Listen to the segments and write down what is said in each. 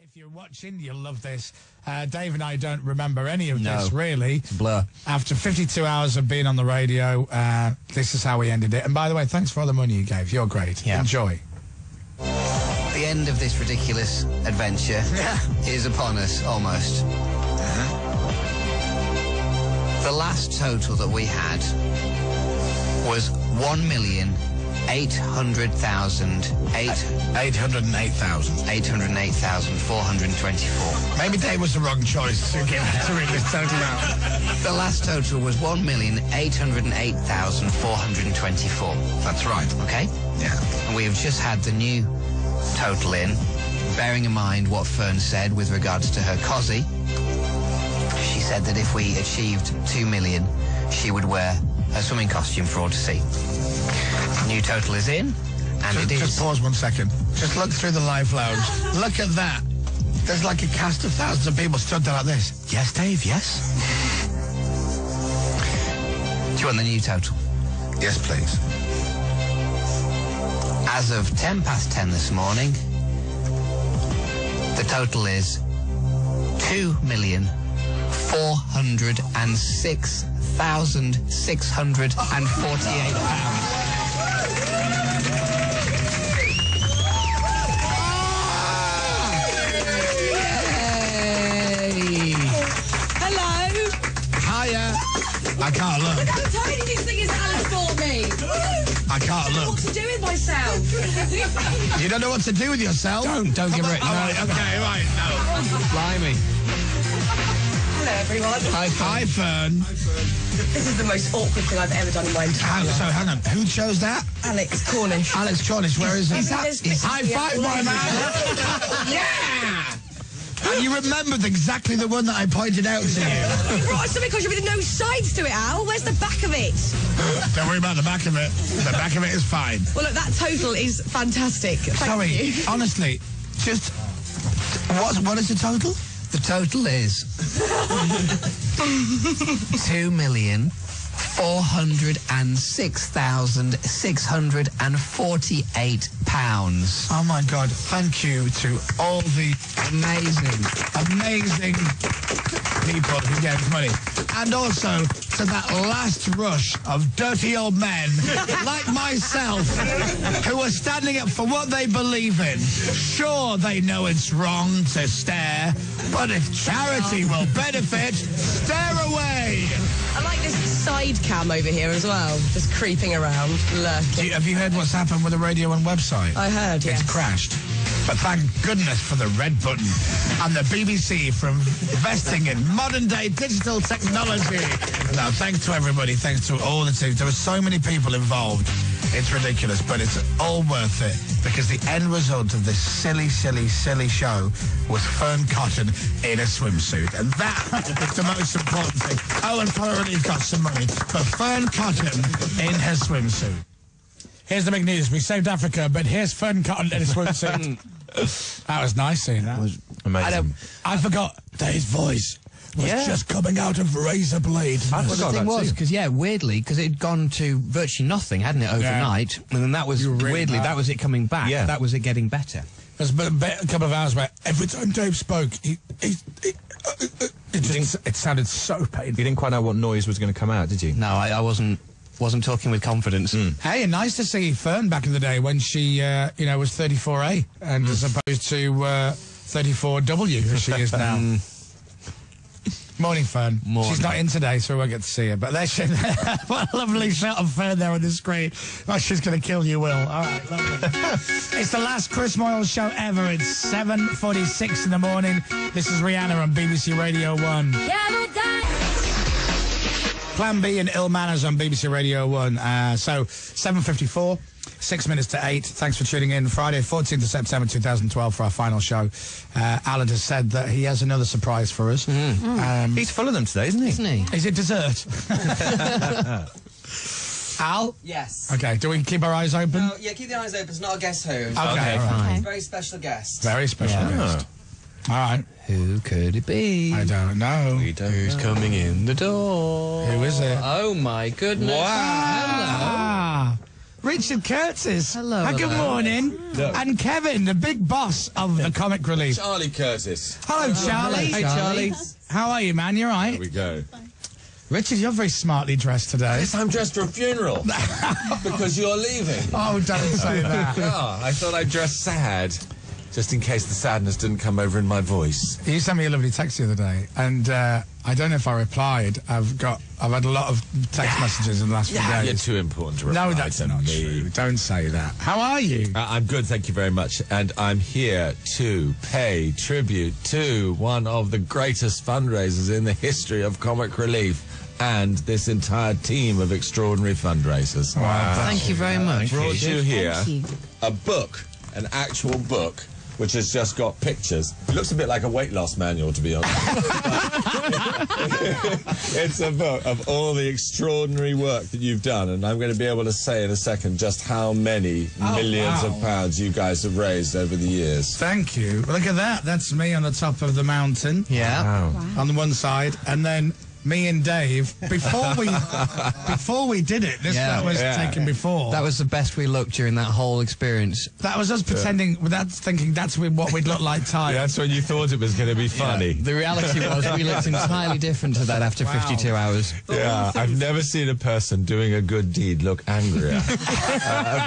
If you're watching, you'll love this. Dave and I don't remember any of this, really. It's a blur. After 52 hours of being on the radio, this is how we ended it. And by the way, thanks for all the money you gave. You're great. Yeah. Enjoy. The end of this ridiculous adventure is upon us, almost. The last total that we had was 808,424. Maybe Dave was the wrong choice to read this total out. The last total was 1,808,424. That's right. Okay? Yeah. And we have just had the new total in, bearing in mind what Fern said with regards to her cosy. She said that if we achieved 2 million, she would wear her swimming costume for all to see. New total is in, and Just pause 1 second. Just look through the live lounge. Look at that. There's like a cast of thousands of people stood there like this. Yes, Dave, yes? Do you want the new total? Yes, please. As of 10:10 this morning, the total is £2,406,648. I can't look. Look how tiny this thing is that Alex bought me. I can't look. What to do with myself? You don't know what to do with yourself? Don't give her it. No. Right, okay, right, no. Blimey. Hello, everyone. Hi, Fern. This is the most awkward thing I've ever done in my entire life. Hang on. Who chose that? Alex Cornish. Alex Cornish, where is he? It's High five, my man! Yeah! And you remembered exactly the one that I pointed out to you. You brought us something with no sides to it, Al. Where's the back of it? Don't worry about the back of it. The back of it is fine. Well, look, that total is fantastic. Thank you. Honestly, just... What is the total? The total is £2,406,648. Oh, my God. Thank you to all the amazing people who gave us money. And also to that last rush of dirty old men like myself who are standing up for what they believe in. Sure, they know it's wrong to stare, but if charity will benefit, stare away. I like this side cam over here as well, just creeping around, lurking. Have you heard what's happened with the Radio 1 website? I heard, yes. It's crashed. But thank goodness for the red button and the BBC for investing in modern-day digital technology. No, thanks to everybody. Thanks to all the teams. There were so many people involved. It's ridiculous, but it's all worth it because the end result of this silly show was Fern Cotton in a swimsuit. And that is the most important thing. Oh, and Connor Relief got some money for Fern Cotton in her swimsuit. Here's the big news. We saved Africa, but here's Fern Cotton in a swimsuit. That was nice seeing that. That was amazing. I forgot that his voice was just coming out of razor blade. The thing was, weirdly, because it had gone to virtually nothing, hadn't it, overnight? Yeah. And then that was, weirdly, that was it coming back. Yeah. That was it getting better. There's a couple of hours where every time Dave spoke, it sounded so painful. You didn't quite know what noise was going to come out, did you? No, I wasn't talking with confidence. Hey, and nice to see Fern back in the day when she, was 34A and as opposed to 34W as she is now. Morning, Fern. Morning. She's not in today, so we won't get to see her. But there she what a lovely shot of Fern there on the screen. Oh, she's going to kill you, Will. All right, lovely. It's the last Chris Moyles show ever. It's 7:46 in the morning. This is Rihanna on BBC Radio 1. Plan B and Ill Manners on BBC Radio 1. So, 7:54, 6 minutes to 8. Thanks for tuning in. Friday, 14th of September 2012 for our final show. Alan has said that he has another surprise for us. He's full of them today, isn't he? Isn't he? Is it dessert? Al? Yes. Okay, do we keep our eyes open? No, yeah, keep the eyes open. It's not a guess who. Okay, fine. Very special guest. Very special guest. All right. Who could it be? I don't know. Who's coming in the door? Who is it? Oh, my goodness. Wow. Hello. Richard Curtis. Hello. Good morning. No. And Kevin, the big boss of the Comic Relief. Charlie Curtis. Hello, Charlie. Hey, Charlie. How are you, man? You all right? There we go. Richard, you're very smartly dressed today. Yes, I'm dressed for a funeral. Because you're leaving. Oh, don't say that. Yeah, I thought I'd dress sad, just in case the sadness didn't come over in my voice. You sent me a lovely text the other day, and I don't know if I replied. I've had a lot of text messages in the last few days. You're too important to reply No, that's to not me. true. Don't say that. How are you? I'm good, thank you very much. And I'm here to pay tribute to one of the greatest fundraisers in the history of Comic Relief and this entire team of extraordinary fundraisers. Wow. Thank you very much. Brought you here Thank you. a book, an actual book, which has just got pictures. It looks a bit like a weight loss manual, to be honest. It's a book of all the extraordinary work that you've done, and I'm going to be able to say in a second just how many millions of pounds you guys have raised over the years. Thank you. Look at that. That's me on the top of the mountain. Yeah. Wow. On the one side, and then me and Dave before we did it. That was taken before. That was the best we looked during that whole experience. That was us pretending, without thinking that's what we'd look like tired. That's when you thought it was going to be funny. The reality was we looked entirely different to that after 52 hours. Yeah, I've never seen a person doing a good deed look angrier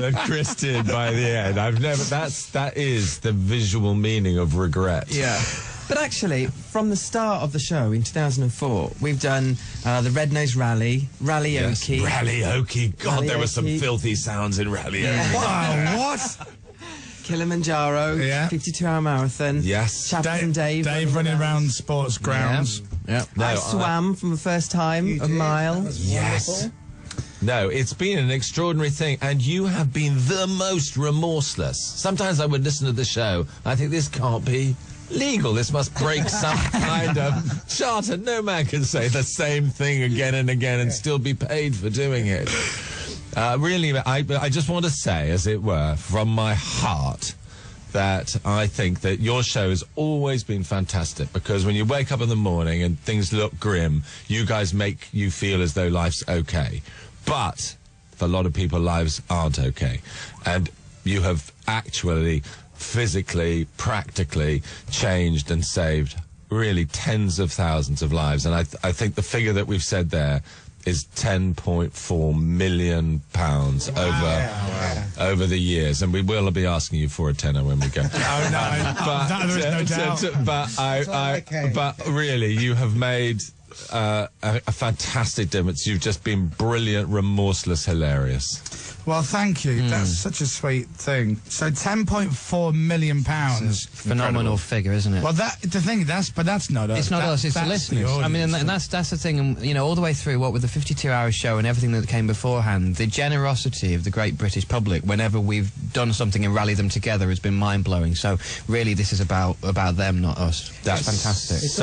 than Chris did by the end. That is the visual meaning of regret. Yeah. But actually, from the start of the show in 2004, we've done the Red Nose Rally, Rally-oke. Rally-oke. God, there were some Rally-oke. filthy sounds in Rally-oke. Wow, what? Kilimanjaro, Yeah. 52-hour marathon. Yes. Chappers and Dave. Dave running around sports grounds. Yeah. I swam from the first time, a mile. Yes. No, it's been an extraordinary thing, and you have been the most remorseless. Sometimes I would listen to the show, I think this can't be legal. This must break some kind of charter. No man can say the same thing again and again and still be paid for doing it. Really, I just want to say, as it were, from my heart, that I think that your show has always been fantastic, because when you wake up in the morning and things look grim, you guys make you feel as though life's okay. But for a lot of people, lives aren't okay. And you have actually physically, practically changed and saved really tens of thousands of lives. And I think the figure that we've said there is £10.4 million over the years, and we will be asking you for a tenner when we go. But really, you have made a fantastic difference. You've just been brilliant, remorseless, hilarious. Well, thank you. That's such a sweet thing. So £10.4 million. Phenomenal figure, isn't it? Well, that's not us. It's not us, it's the listeners. I mean, and that's the thing, and, you know, all the way through, what with the 52-hour show and everything that came beforehand, the generosity of the great British public whenever we've done something and rallied them together has been mind-blowing. So, really, this is about them, not us. That's fantastic. It's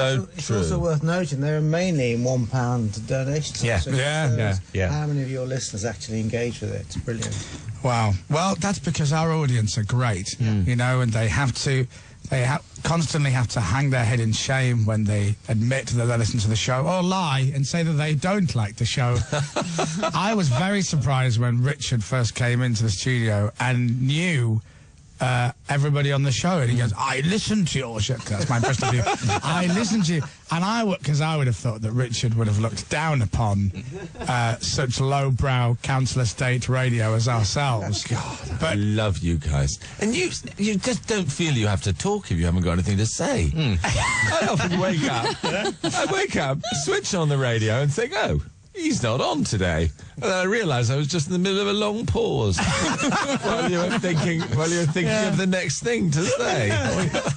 also worth noting there are mainly £1 donations. Yeah. So how many of your listeners actually engage with it? It's brilliant. Wow. Well, that's because our audience are great, you know, and they constantly have to hang their head in shame when they admit that they listen to the show, or lie and say that they don't like the show. I was very surprised when Richard first came into the studio and knew everybody on the show, and he goes, I listened to your show. That's my impression of you. I listened to you. And because I would have thought that Richard would have looked down upon such lowbrow council estate radio as ourselves. God, I love you guys. And you just don't feel you have to talk if you haven't got anything to say. I often wake up, switch on the radio and think, oh, he's not on today. And then I realised I was just in the middle of a long pause while you were thinking of the next thing to say.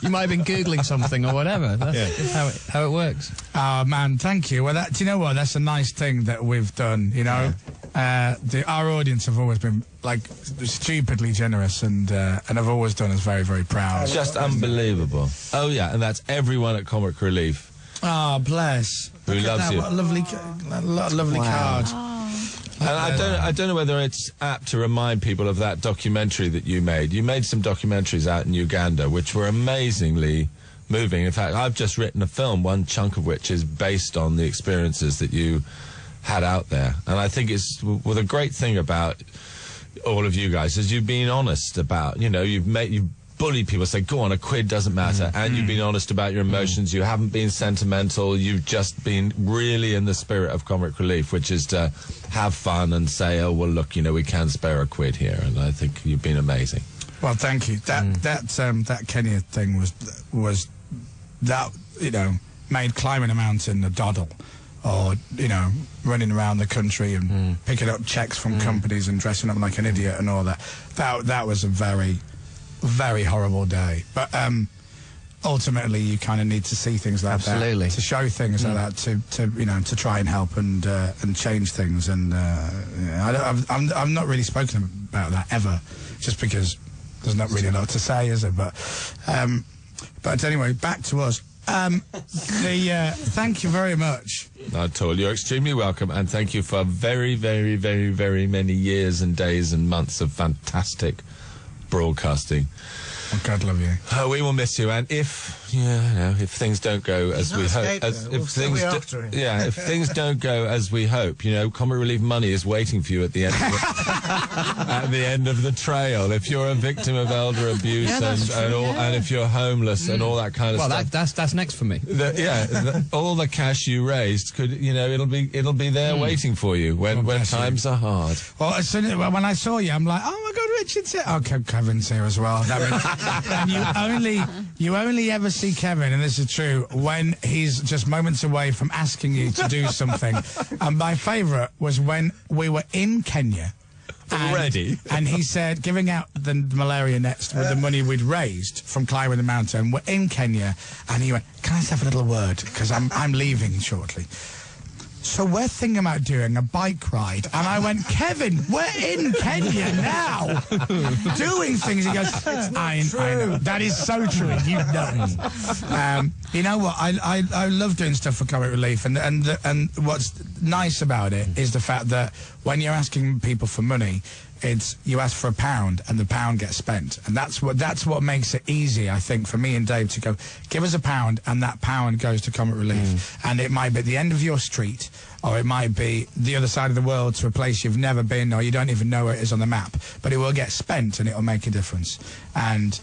You might have been Googling something or whatever. That's how it works. Oh, man, thank you. Well, do you know what? That's a nice thing that we've done, you know? Our audience have always been, like, stupidly generous, and have always done us very, very proud. Just unbelievable. Oh, yeah, and that's everyone at Comic Relief. Oh, bless. Who loves you. What a lovely card. And I don't know whether it's apt to remind people of that documentary that you made. You made some documentaries out in Uganda, which were amazingly moving. In fact, I've just written a film, one chunk of which is based on the experiences that you had out there. And I think it's the great thing about all of you guys, is you've been honest about, you've bullied people, say, go on, a quid doesn't matter, and you've been honest about your emotions. You haven't been sentimental. You've just been really in the spirit of comic relief, which is to have fun and say, oh, well, look, we can spare a quid here, and I think you've been amazing. Well, thank you. That Kenya thing was made climbing a mountain a doddle, or running around the country and picking up checks from companies and dressing up like an idiot and all that. That was a very, very horrible day. But ultimately, you kind of need to see things like that, to show things like that, to try and help and change things. And I've not really spoken about that ever, just because there's not really a lot to say, is there? But anyway, back to us. Thank you very much. Not at all. You're extremely welcome, and thank you for very, very, very, very many years and days and months of fantastic broadcasting. Oh, God love you. We will miss you, and if things don't go as we hope, if things don't go as we hope, Comic Relief money is waiting for you at the end at the end of the trail. If you're a victim of elder abuse and if you're homeless and all that kind of stuff. Well, that's next for me. All the cash you raised could, it'll be there waiting for you when times are hard. Well, when I saw you, I'm like, oh my God, Richard's here. Oh, Kevin's here as well. And you only ever see Kevin, and this is true, when he's just moments away from asking you to do something. And my favourite was when we were in Kenya. And he said, giving out the malaria nets with the money we'd raised from climbing the mountain. We're in Kenya, and he went, can I just have a little word? Because I'm leaving shortly. So we're thinking about doing a bike ride. And I went, Kevin, we're in Kenya now, doing things. He goes, I know. That is so true. You know. You know what? I love doing stuff for Comic Relief. And what's nice about it is the fact that when you're asking people for money, you ask for £1 and the £1 gets spent, and that's what makes it easy, I think, for me and Dave to go, give us £1 and that £1 goes to Comic Relief, and it might be at the end of your street, or it might be the other side of the world to a place you've never been, or you don't even know where it is on the map, but it will get spent and it will make a difference. And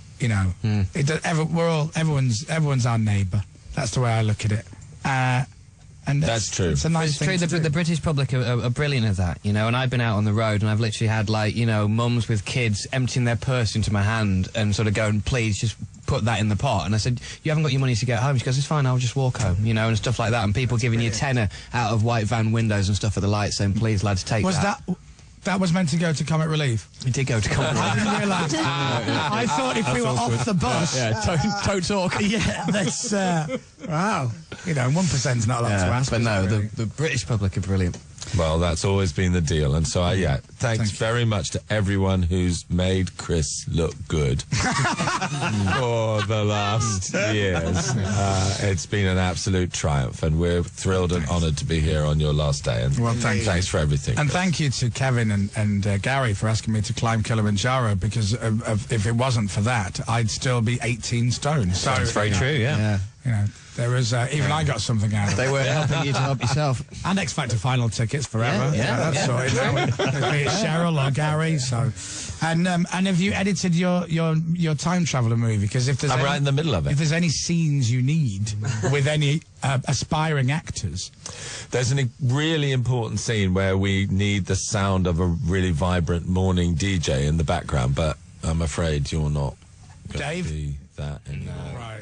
everyone's our neighbour. That's the way I look at it. And that's true. It's a nice thing to do. The British public are brilliant at that, And I've been out on the road, and I've literally had, mums with kids emptying their purse into my hand and sort of going, please, just put that in the pot. And I said, you haven't got your money to get home. She goes, it's fine, I'll just walk home, and stuff like that. And people giving you tenner out of white van windows and stuff at the lights saying, please, lads, take that. That was meant to go to Comic Relief? It did go to Comic Relief. I didn't realise. I thought if we were off the bus... Toad talk. Yeah, that's... wow. 1%'s not a lot to ask. But no, the British public are brilliant. Well, that's always been the deal. And so, thanks very much to everyone who's made Chris look good for the last years. It's been an absolute triumph, and we're thrilled and honoured to be here on your last day. And thanks for everything. And thank you to Kevin and Gary for asking me to climb Kilimanjaro, because if it wasn't for that, I'd still be 18 stone. So that's very true, yeah. There was even I got something out of it. They were helping you to help yourself. And X Factor final tickets forever. That's sorted. Be it Cheryl or Gary. So, and have you edited your time traveller movie? Because if there's I'm right in the middle of it. If there's any scenes you need with any aspiring actors, there's a really important scene where we need the sound of a really vibrant morning DJ in the background, but I'm afraid you're not going to be that anymore. Right.